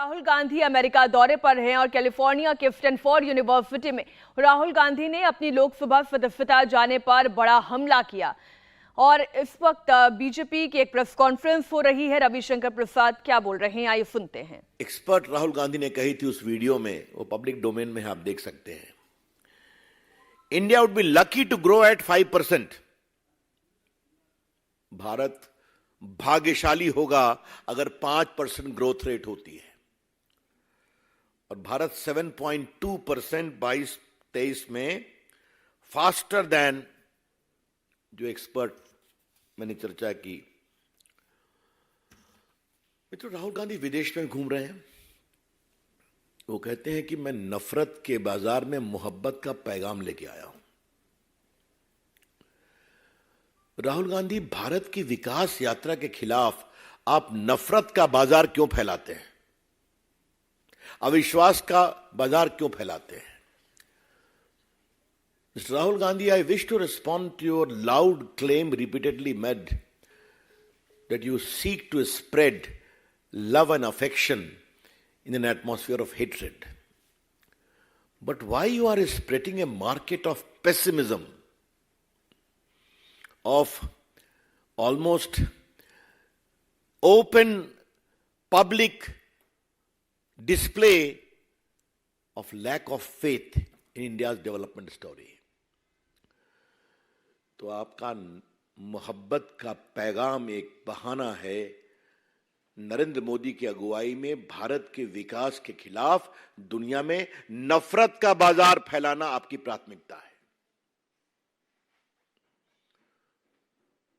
Rahul Gandhi America दौरे पर हैं और कैलिफोर्निया के स्टैनफोर्ड यूनिवर्सिटी में राहुल गांधी ने अपनी लोकसभा सदस्यता जाने पर बड़ा हमला किया और इस वक्त बीजेपी की एक प्रेस कॉन्फ्रेंस हो रही है। रविशंकर प्रसाद क्या बोल रहे हैं, आइए सुनते हैं। एक्सपर्ट राहुल गांधी ने कही थी उस वीडियो में, वो पब्लिक डोमेन में है, आप देख सकते हैं। India would be lucky to grow at 5%। भारत भाग्यशाली होगा अगर 5% ग्रोथ रेट होती है, और भारत 7.2% 22-23 में, फास्टर देन जो एक्सपर्ट मैंने चर्चा की। मित्रों, राहुल गांधी विदेश में घूम रहे हैं। वो कहते हैं कि मैं नफरत के बाजार में मोहब्बत का पैगाम लेके आया हूं। राहुल गांधी, भारत की विकास यात्रा के खिलाफ आप नफरत का बाजार क्यों फैलाते हैं, अविश्वास का बाजार क्यों फैलाते हैं? Mr. Rahul Gandhi, I wish to respond to your loud claim repeatedly made that you seek to spread love and affection in an atmosphere of hatred. But why you are spreading a market of pessimism, of almost open public display of lack of faith in India's development story? तो आपका मोहब्बत का पैगाम एक बहाना है नरेंद्र मोदी की अगुवाई में भारत के विकास के खिलाफ दुनिया में नफरत का बाजार फैलाना आपकी प्राथमिकता है।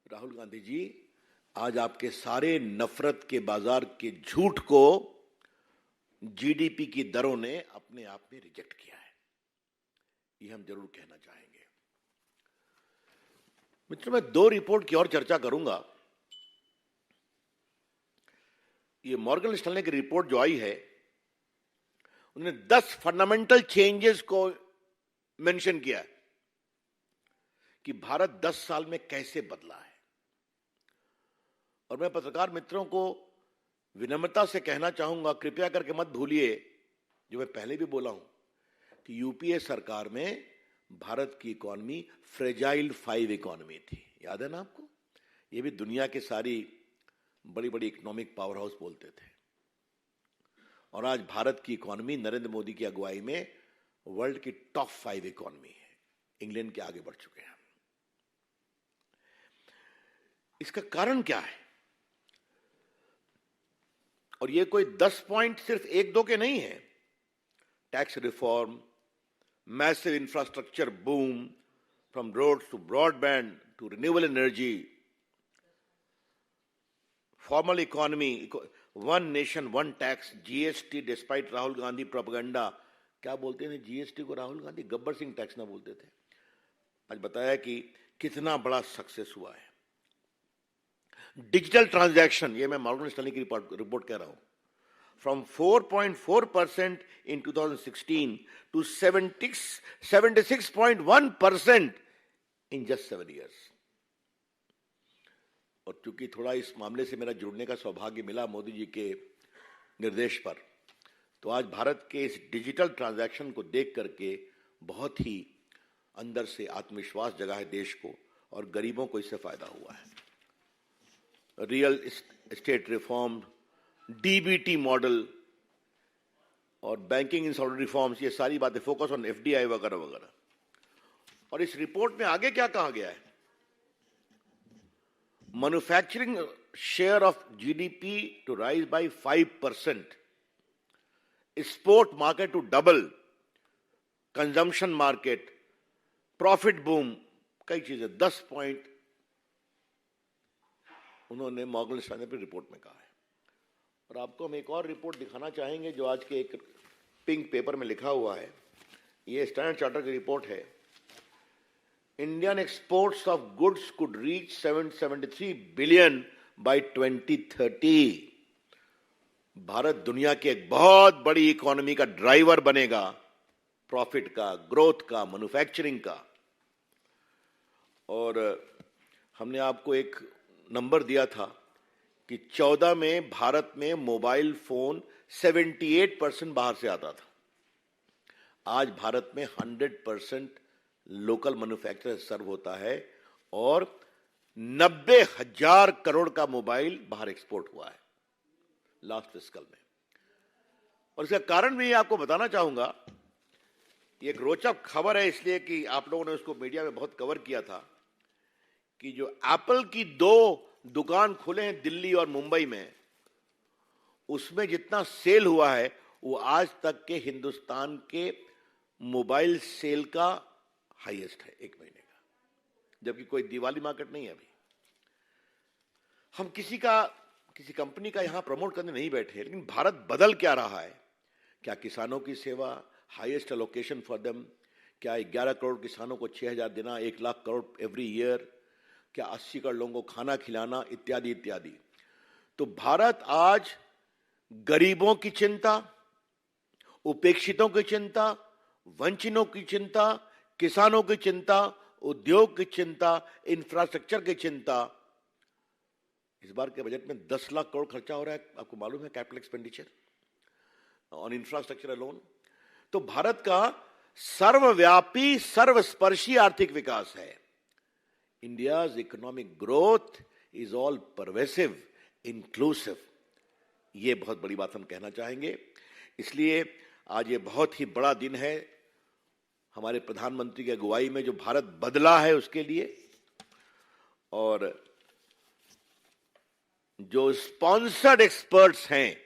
राहुल गांधी जी, आज आपके सारे नफरत के बाजार के झूठ को जीडीपी की दरों ने अपने आप में रिजेक्ट किया है, ये हम जरूर कहना चाहेंगे। मित्रों, मैं 2 रिपोर्ट की और चर्चा करूंगा। ये मॉर्गन स्टैनली की रिपोर्ट जो आई है, उन्होंने 10 फंडामेंटल चेंजेस को मेंशन किया है कि भारत 10 साल में कैसे बदला है। और मैं पत्रकार मित्रों को विनम्रता से कहना चाहूंगा, कृपया करके मत भूलिए जो मैं पहले भी बोला हूं कि यूपीए सरकार में भारत की इकोनॉमी फ्रेजाइल 5 इकोनॉमी थी। याद है ना आपको? ये भी दुनिया के सारी बड़ी बड़ी इकोनॉमिक पावर हाउस बोलते थे। और आज भारत की इकोनॉमी नरेंद्र मोदी की अगुवाई में वर्ल्ड की टॉप 5 इकोनॉमी है, इंग्लैंड के आगे बढ़ चुके हैं। इसका कारण क्या है? और ये कोई 10 पॉइंट सिर्फ 1-2 के नहीं है। Tax reform, massive infrastructure boom, from roads to broadband to renewable energy, formal economy, one nation one tax, GST, despite Rahul Gandhi propaganda. क्या बोलते हैं जीएसटी को राहुल गांधी? गब्बर सिंह टैक्स ना बोलते थे। आज बताया कि कितना बड़ा सक्सेस हुआ है। डिजिटल ट्रांजैक्शन, ये मैं मॉर्गन स्टैनली की रिपोर्ट कह रहा हूं, from 4.4% in 2016 to 76.1% in just 7 years. और चूंकि थोड़ा इस मामले से मेरा जुड़ने का सौभाग्य मिला मोदी जी के निर्देश पर, तो आज भारत के इस डिजिटल ट्रांजैक्शन को देख करके बहुत ही अंदर से आत्मविश्वास जगा है देश को, और गरीबों को इससे फायदा हुआ है। Real estate reform, DBT model और बैंकिंग इंस्टीट्यूट रिफॉर्म्स, ये सारी बातें, फोकस ऑन एफडीआई वगैरह वगैरह। और इस रिपोर्ट में आगे क्या कहा गया है? Manufacturing share of GDP to rise by 5%, export market to double, consumption market, profit boom, कई चीजें, 10 पॉइंट उन्होंने मॉर्गन स्टैनली की रिपोर्ट में कहा है। और आपको हम एक और रिपोर्ट दिखाना चाहेंगे जो आज के एक पिंक पेपर में लिखा हुआ है। ये स्टैंडर्ड चार्टर की रिपोर्ट है। Indian exports of goods could reach 773 billion bye 2030। Bharat दुनिया की एक बहुत बड़ी इकोनॉमी का ड्राइवर बनेगा, प्रॉफिट का, ग्रोथ का, मैन्युफैक्चरिंग का। और हमने आपको एक नंबर दिया था कि 14 में भारत में मोबाइल फोन 78% बाहर से आता था। आज भारत में 100% लोकल मैन्युफैक्चरर सर्व होता है और 90,000 करोड़ का मोबाइल बाहर एक्सपोर्ट हुआ है लास्ट फिस्कल में। और इसका कारण भी आपको बताना चाहूंगा, ये एक रोचक खबर है इसलिए कि आप लोगों ने उसको मीडिया में बहुत कवर किया था कि जो एप्पल की 2 दुकान खुले हैं दिल्ली और मुंबई में, उसमें जितना सेल हुआ है वो आज तक के हिंदुस्तान के मोबाइल सेल का हाईएस्ट है एक महीने का, जबकि कोई दिवाली मार्केट नहीं है अभी। हम किसी कंपनी का यहां प्रमोट करने नहीं बैठे, लेकिन भारत बदल क्या रहा है? क्या किसानों की सेवा, हाईएस्ट एलोकेशन फॉर देम, क्या 11 करोड़ किसानों को 6,000 देना, 1 लाख करोड़ एवरी ईयर, क्या 80 करोड़ लोगों को खाना खिलाना, इत्यादि इत्यादि। तो भारत आज गरीबों की चिंता, उपेक्षितों की चिंता, वंचितों की चिंता, किसानों की चिंता, उद्योग की चिंता, इंफ्रास्ट्रक्चर की चिंता। इस बार के बजट में 10 लाख करोड़ खर्चा हो रहा है, आपको मालूम है, capital expenditure on infrastructure alone. तो भारत का सर्वव्यापी सर्वस्पर्शी आर्थिक विकास है। India's economic growth is all pervasive, inclusive. ये बहुत बड़ी बात हम कहना चाहेंगे। इसलिए आज ये बहुत ही बड़ा दिन है हमारे प्रधानमंत्री की अगुवाई में, जो भारत बदला है उसके लिए। और जो स्पॉन्सर्ड एक्सपर्ट्स हैं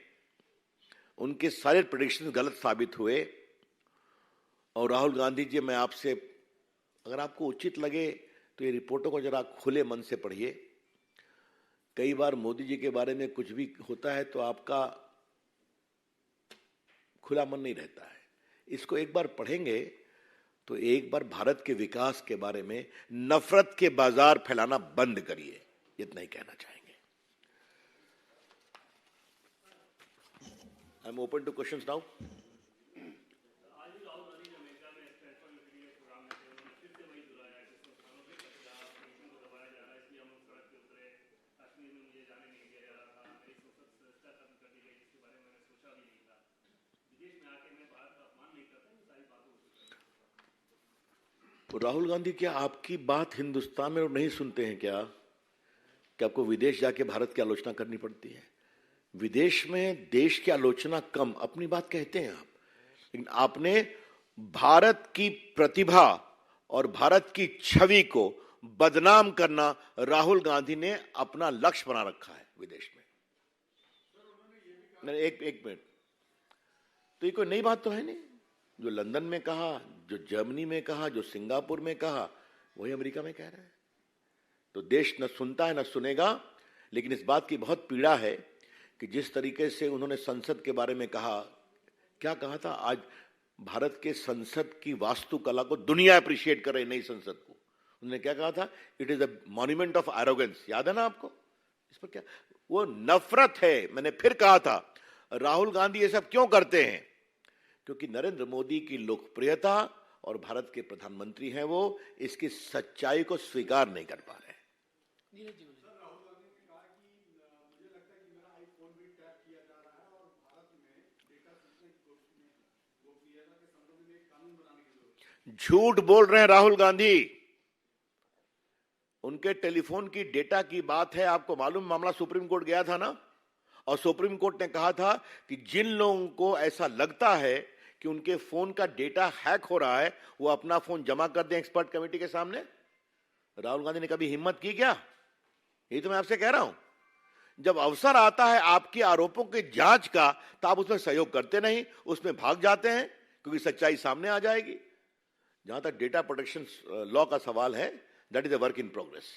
उनके सारे प्रेडिक्शन गलत साबित हुए। और राहुल गांधी जी, मैं आपसे, अगर आपको उचित लगे तो ये रिपोर्टों को जरा खुले मन से पढ़िए। कई बार मोदी जी के बारे में कुछ भी होता है तो आपका खुला मन नहीं रहता है। इसको एक बार पढ़ेंगे तो एक बार भारत के विकास के बारे में नफरत के बाजार फैलाना बंद करिए, इतना ही कहना चाहेंगे। I am open two questions now. तो राहुल गांधी, क्या आपकी बात हिंदुस्तान में लोग नहीं सुनते हैं क्या? कि आपको विदेश जाके भारत की आलोचना करनी पड़ती है? विदेश में देश की आलोचना कम, अपनी बात कहते हैं आप, लेकिन आपने भारत की प्रतिभा और भारत की छवि को बदनाम करना राहुल गांधी ने अपना लक्ष्य बना रखा है विदेश में। नहीं, एक मिनट, तो ये कोई नई बात तो है नहीं। जो लंदन में कहा, जो जर्मनी में कहा, जो सिंगापुर में कहा, वही अमेरिका में कह रहे हैं। तो देश न सुनता है न सुनेगा। लेकिन इस बात की बहुत पीड़ा है कि जिस तरीके से उन्होंने संसद के बारे में कहा, क्या कहा था, आज भारत के संसद की वास्तुकला को दुनिया अप्रिशिएट कर रही, नई संसद को। उन्होंने क्या कहा था? It is a monument of arrogance. याद है ना आपको? इस पर क्या, वो नफरत है। मैंने फिर कहा था, राहुल गांधी ये सब क्यों करते हैं? क्योंकि नरेंद्र मोदी की लोकप्रियता और भारत के प्रधानमंत्री हैं वो, इसकी सच्चाई को स्वीकार नहीं कर पा रहे हैं। झूठ बोल रहे हैं राहुल गांधी। उनके टेलीफोन की डेटा की बात है। आपको मालूम, मामला सुप्रीम कोर्ट गया था ना, और सुप्रीम कोर्ट ने कहा था कि जिन लोगों को ऐसा लगता है कि उनके फोन का डेटा हैक हो रहा है, वो अपना फोन जमा कर दें एक्सपर्ट कमेटी के सामने। राहुल गांधी ने कभी हिम्मत की क्या? यही तो मैं आपसे कह रहा हूं। जब अवसर आता है आपके आरोपों की जांच का, तो आप उसमें सहयोग करते नहीं, उसमें भाग जाते हैं, क्योंकि सच्चाई सामने आ जाएगी। जहां तक डेटा प्रोटेक्शन लॉ का सवाल है, that is a work in progress.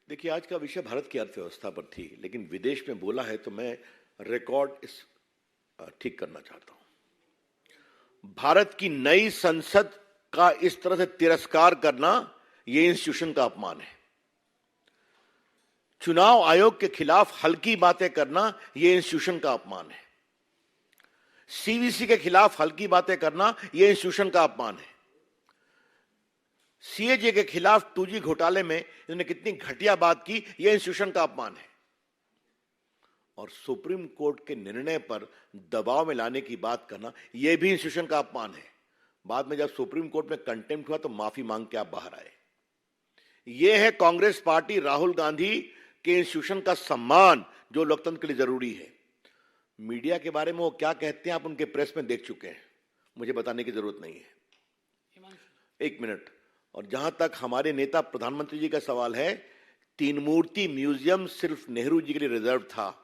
देखिए, आज का विषय भारत की अर्थव्यवस्था पर थी, लेकिन विदेश में बोला है तो मैं रिकॉर्ड ठीक करना चाहता हूं। भारत की नई संसद का इस तरह से तिरस्कार करना, यह इंस्टीट्यूशन का अपमान है। चुनाव आयोग के खिलाफ हल्की बातें करना यह इंस्टीट्यूशन का अपमान है। सीवीसी के खिलाफ हल्की बातें करना यह इंस्टीट्यूशन का अपमान है। सीएजे के खिलाफ 2G घोटाले में इन्होंने कितनी घटिया बात की, यह इंस्टीट्यूशन का अपमान है। और सुप्रीम कोर्ट के निर्णय पर दबाव में लाने की बात करना यह भी इंस्टीट्यूशन का अपमान है। बाद में जब सुप्रीम कोर्ट में कंटेम्प्ट हुआ तो माफी मांग के आप बाहर आए। यह है कांग्रेस पार्टी राहुल गांधी के इंस्टीट्यूशन का सम्मान, जो लोकतंत्र के लिए जरूरी है। मीडिया के बारे में वो क्या कहते हैं आप उनके प्रेस में देख चुके हैं, मुझे बताने की जरूरत नहीं है। एक मिनट। और जहां तक हमारे नेता प्रधानमंत्री जी का सवाल है, 3 मूर्ति म्यूजियम सिर्फ नेहरू जी के लिए रिजर्व था।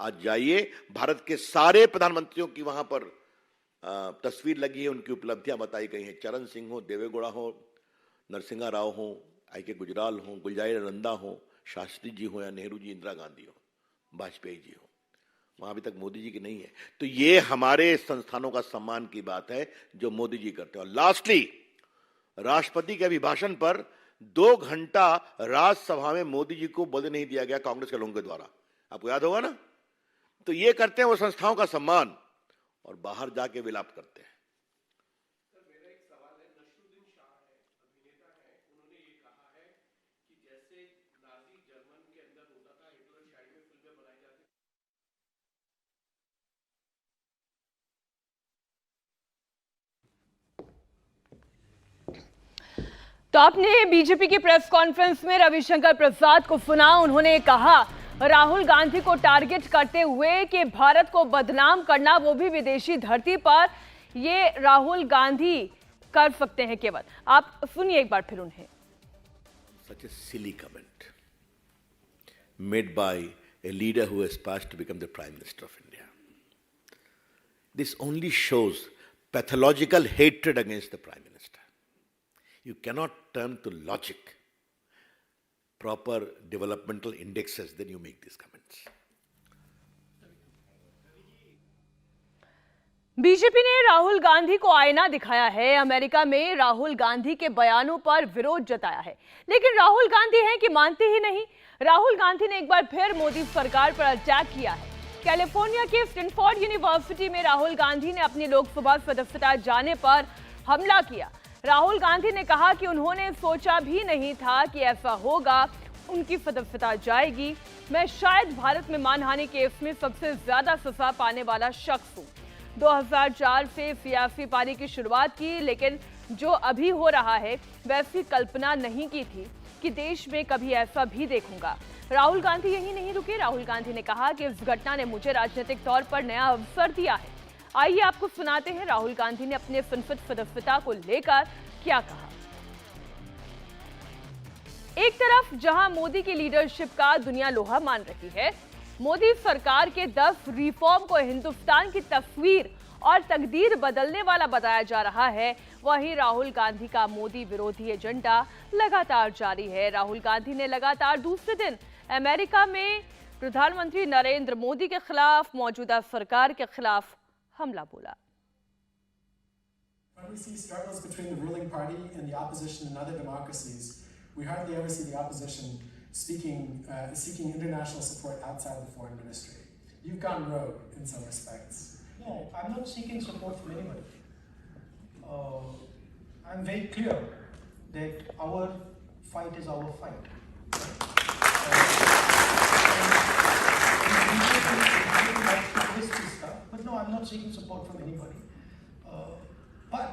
आज जाइए, भारत के सारे प्रधानमंत्रियों की वहां पर तस्वीर लगी है, उनकी उपलब्धियां बताई गई हैं। चरण सिंह हो, देवेगौड़ा हो, नरसिंहा राव हो, IK गुजराल हो, गुलजारी नंदा हो, शास्त्री जी हो या नेहरू जी, इंदिरा गांधी हो, वाजपेयी जी हो, वहां अभी तक मोदी जी की नहीं है। तो ये हमारे संस्थानों का सम्मान की बात है जो मोदी जी करते हैं। और लास्टली, राष्ट्रपति के अभिभाषण पर 2 घंटा राज्यसभा में मोदी जी को बोलने नहीं दिया गया कांग्रेस के लोगों के द्वारा, आपको याद होगा ना। तो ये करते हैं वो संस्थाओं का सम्मान, और बाहर जाके विलाप करते हैं। तो आपने बीजेपी की प्रेस कॉन्फ्रेंस में रविशंकर प्रसाद को सुना। उन्होंने कहा राहुल गांधी को टारगेट करते हुए कि भारत को बदनाम करना, वो भी विदेशी धरती पर, ये राहुल गांधी कर सकते हैं केवल। आप सुनिए एक बार फिर उन्हें। Such a silly comment made by a leader who aspires to become the Prime Minister of India. This only shows pathological hatred against the Prime Minister. You cannot turn to logic, proper developmental indexes, then you make these comments. BJP ने राहुल गांधी को आईना दिखाया है। America में राहुल गांधी के बयानों पर विरोध जताया है, लेकिन राहुल गांधी हैं कि मानते ही नहीं। राहुल गांधी ने एक बार फिर मोदी सरकार पर अटैक किया है। कैलिफोर्निया के स्टैनफोर्ड यूनिवर्सिटी में राहुल गांधी ने अपनी लोकसभा सदस्यता जाने पर हमला किया। राहुल गांधी ने कहा कि उन्होंने सोचा भी नहीं था कि ऐसा होगा, उनकी सदस्यता जाएगी। मैं शायद भारत में मानहानि केस में सबसे ज्यादा सजा पाने वाला शख्स हूं। 2004 से सियासी पारी की शुरुआत की, लेकिन जो अभी हो रहा है वैसी कल्पना नहीं की थी कि देश में कभी ऐसा भी देखूंगा। राहुल गांधी यही नहीं रुके। राहुल गांधी ने कहा कि इस घटना ने मुझे राजनीतिक तौर पर नया अवसर दिया है। आइए आपको सुनाते हैं राहुल गांधी ने अपने संसद सदस्यता को लेकर क्या कहा। एक तरफ जहां मोदी की लीडरशिप का दुनिया लोहा मान रही है, मोदी सरकार के 10 रिफॉर्म को हिंदुस्तान की तस्वीर और तकदीर बदलने वाला बताया जा रहा है, वहीं राहुल गांधी का मोदी विरोधी एजेंडा लगातार जारी है। राहुल गांधी ने लगातार दूसरे दिन अमेरिका में प्रधानमंत्री नरेंद्र मोदी के खिलाफ, मौजूदा सरकार के खिलाफ हमला बोला। When we see struggles between the ruling party and the opposition in other democracies, we hardly ever see the opposition seeking international support outside the foreign ministry. You've gone rogue in some respects. No, I'm not seeking support from anybody. I'm very clear that our fight is our fight. But no, I'm not seeking support from anybody. But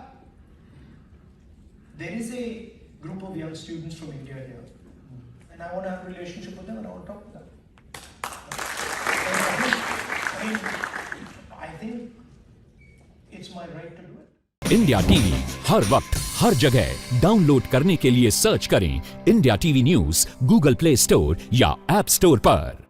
there is a group of young students from India here, and I want to have a relationship with them, and I want to talk to them. I think it's my right to do it. India TV हर वक्त हर जगह download करने के लिए search करें India TV news Google play store या app store पर।